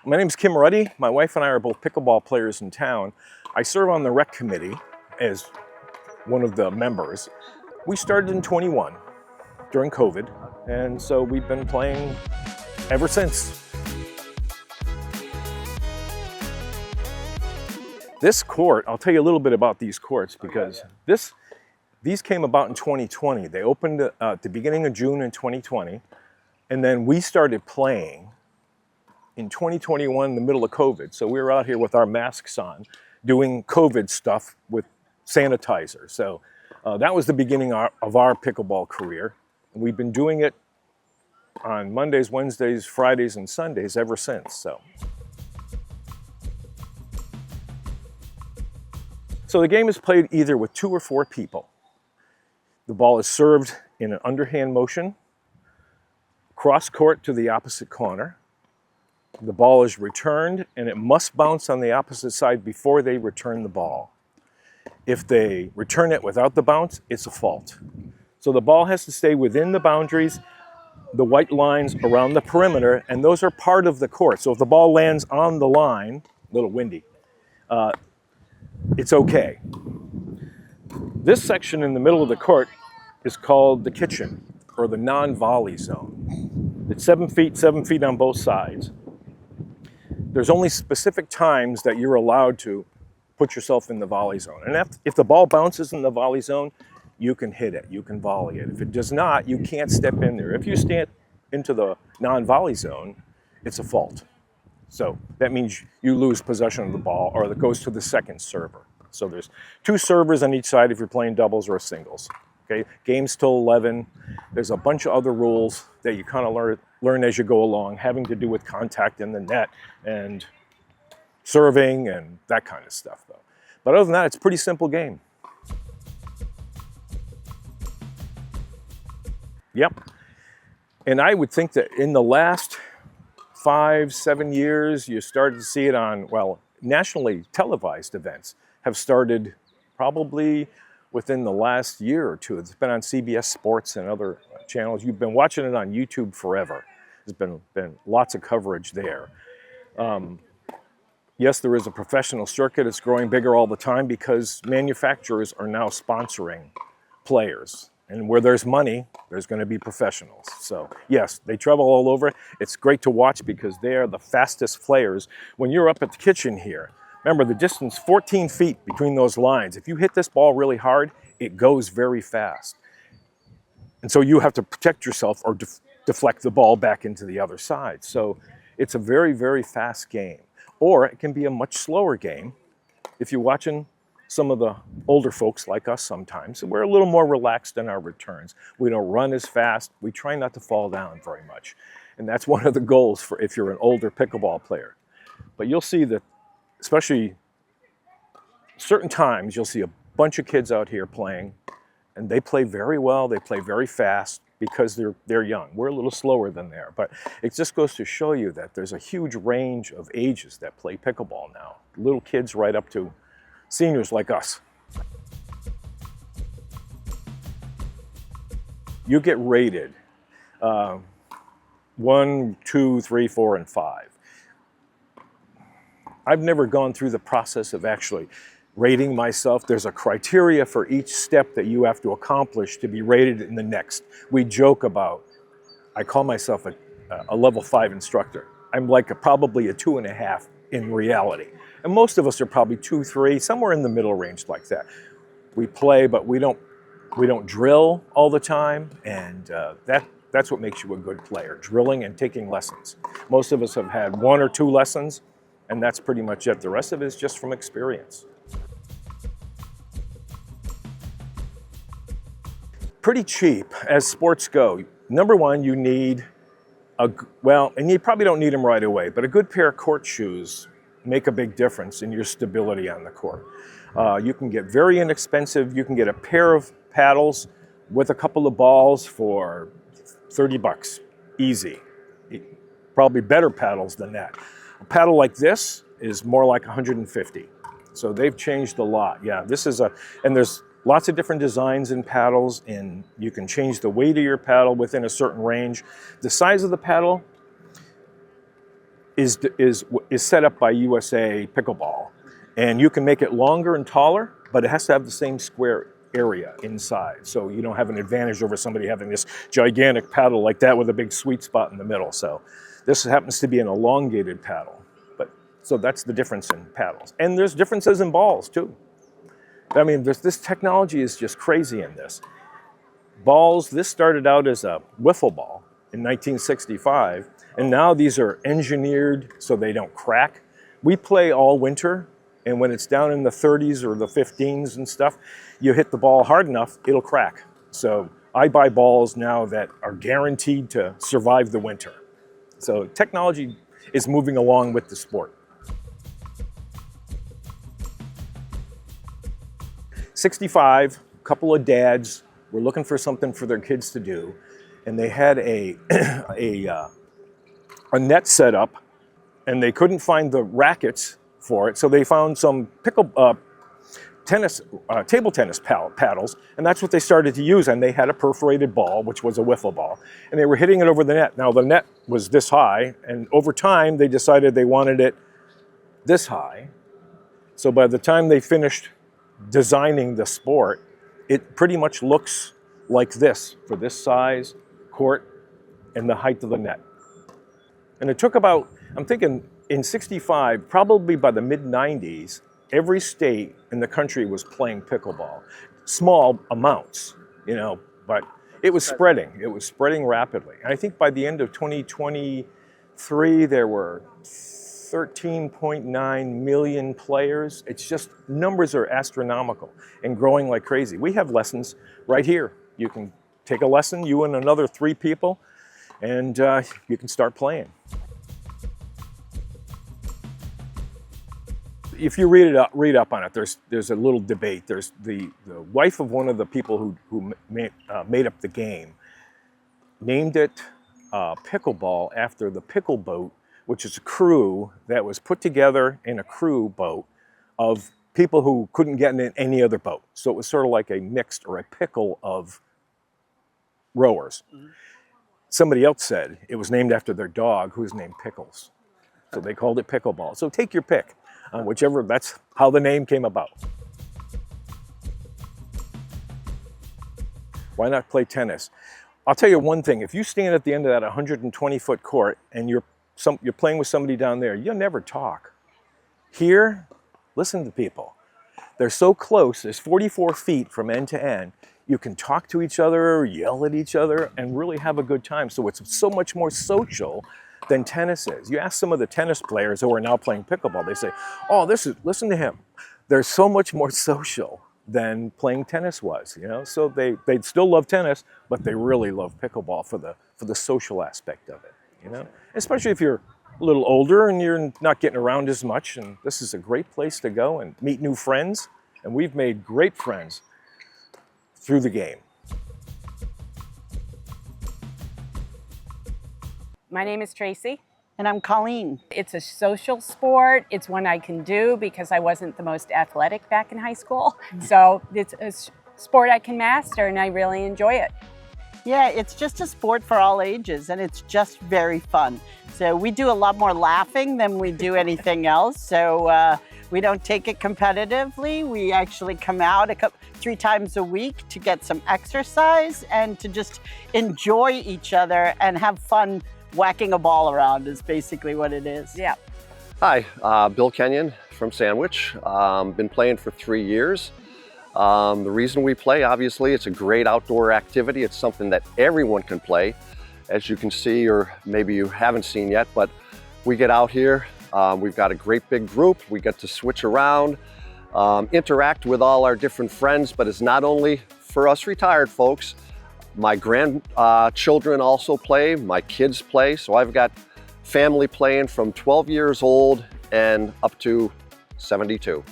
My name's Kim Rutty. My wife and I are both pickleball players in town. I serve on the rec committee as one of the members. We started in 21 during COVID, and so we've been playing ever since. This court, I'll tell you a little bit about these courts because these came about in 2020. They opened at the beginning of June in 2020, and then we started playing in 2021, in the middle of COVID. So we were out here with our masks on, doing COVID stuff with sanitizer. So that was the beginning of our pickleball career. And we've been doing it on Mondays, Wednesdays, Fridays, and Sundays ever since. So the game is played either with 2 or 4 people. The ball is served in an underhand motion, cross court to the opposite corner. The ball is returned and it must bounce on the opposite side before they return the ball. If they return it without the bounce, it's a fault. So the ball has to stay within the boundaries, the white lines around the perimeter, and those are part of the court. So if the ball lands on the line, a little windy, it's okay. This section in the middle of the court is called the kitchen, or the non-volley zone. It's 7 feet on both sides. There's only specific times that you're allowed to put yourself in the volley zone. And if the ball bounces in the volley zone, you can hit it, you can volley it. If it does not, you can't step in there. If you stand into the non-volley zone, it's a fault. So that means you lose possession of the ball, or it goes to the second server. So there's 2 servers on each side if you're playing doubles or singles. Okay, game's till 11. There's a bunch of other rules that you kind of learn as you go along, having to do with contact in the net and serving and that kind of stuff, though. But other than that, it's a pretty simple game. Yep. And I would think that in the last 5-7 years, you started to see it on, well, nationally televised events have started probably within the last year or 2. It's been on CBS Sports and other channels. You've been watching it on YouTube forever. There's been lots of coverage there. Yes, there is a professional circuit. It's growing bigger all the time because manufacturers are now sponsoring players. And where there's money, there's going to be professionals. So yes, they travel all over. It's great to watch because they are the fastest players. When you're up at the kitchen here, remember the distance, 14 feet between those lines. If you hit this ball really hard, it goes very fast. And so you have to protect yourself or deflect the ball back into the other side. So it's a very, very fast game. Or it can be a much slower game. If you're watching some of the older folks like us sometimes, we're a little more relaxed in our returns. We don't run as fast. We try not to fall down very much. And that's one of the goals for if you're an older pickleball player. But you'll see that, especially certain times, you'll see a bunch of kids out here playing, and they play very well, they play very fast because they're young. We're a little slower than they are, but it just goes to show you that there's a huge range of ages that play pickleball now. Little kids right up to seniors like us. You get rated 1, 2, 3, 4, and 5. I've never gone through the process of actually rating myself. There's a criteria for each step that you have to accomplish to be rated in the next. We joke about, I call myself a level 5 instructor. I'm like probably a 2.5 in reality. And most of us are probably 2, 3, somewhere in the middle range like that. We play, but we don't drill all the time, and that's what makes you a good player, drilling and taking lessons. Most of us have had 1 or 2 lessons, and that's pretty much it. The rest of it is just from experience. Pretty cheap as sports go. Number 1, you need and you probably don't need them right away, but a good pair of court shoes make a big difference in your stability on the court. You can get very inexpensive. You can get a pair of paddles with a couple of balls for $30, easy. Probably better paddles than that. A paddle like this is more like $150. So they've changed a lot. Yeah, and there's lots of different designs in paddles, and you can change the weight of your paddle within a certain range. The size of the paddle, is set up by USA Pickleball. And you can make it longer and taller, but it has to have the same square area inside. So you don't have an advantage over somebody having this gigantic paddle like that with a big sweet spot in the middle. So this happens to be an elongated paddle. So that's the difference in paddles. And there's differences in balls too. I mean, this technology is just crazy in this. Balls, this started out as a wiffle ball in 1965, and now these are engineered so they don't crack. We play all winter, and when it's down in the 30s or the 15s and stuff, you hit the ball hard enough, it'll crack. So I buy balls now that are guaranteed to survive the winter. So technology is moving along with the sport. 65, a couple of dads were looking for something for their kids to do, and they had a net set up, and they couldn't find the rackets for it, so they found some table tennis paddles, and that's what they started to use. And they had a perforated ball, which was a wiffle ball, and they were hitting it over the net. Now the net was this high, and over time they decided they wanted it this high. So by the time they finished designing the sport, it pretty much looks like this for this size court and the height of the net. And it took about, I'm thinking in 65, probably by the mid-90s, every state in the country was playing pickleball. Small amounts, but it was spreading. It was spreading rapidly. And I think by the end of 2023, there were 13.9 million players. It's just, numbers are astronomical and growing like crazy. We have lessons right here. You can take a lesson, you and another 3 people, and you can start playing. If you read up on it, there's a little debate. There's the wife of one of the people who made up the game named it pickleball after the pickle boat, which is a crew that was put together in a crew boat of people who couldn't get in any other boat. So it was sort of like a mixed or a pickle of rowers. Mm-hmm. Somebody else said it was named after their dog, who was named Pickles. So they called it pickleball. So take your pick, whichever, that's how the name came about. Why not play tennis? I'll tell you one thing, if you stand at the end of that 120-foot court and you're playing with somebody down there, you'll never talk. Here, listen to people. They're so close, there's 44 feet from end to end. You can talk to each other, yell at each other, and really have a good time. So it's so much more social than tennis is. You ask some of the tennis players who are now playing pickleball, they say, oh, listen to him. They're so much more social than playing tennis was, So they'd still love tennis, but they really love pickleball for the social aspect of it, Especially if you're a little older and you're not getting around as much, and this is a great place to go and meet new friends, and we've made great friends through the game. My name is Tracy. And I'm Colleen. It's a social sport. It's one I can do because I wasn't the most athletic back in high school. So it's a sport I can master, and I really enjoy it. Yeah, it's just a sport for all ages, and it's just very fun. So we do a lot more laughing than we do anything else. So we don't take it competitively. We actually come out 3 times a week to get some exercise and to just enjoy each other and have fun. Whacking a ball around is basically what it is. Yeah. Hi, Bill Kenyon from Sandwich. Been playing for 3 years. The reason we play, obviously, it's a great outdoor activity. It's something that everyone can play. As you can see, or maybe you haven't seen yet, but we get out here. We've got a great big group. We get to switch around, interact with all our different friends, but it's not only for us retired folks. My grandchildren also play, my kids play, so I've got family playing from 12 years old and up to 72.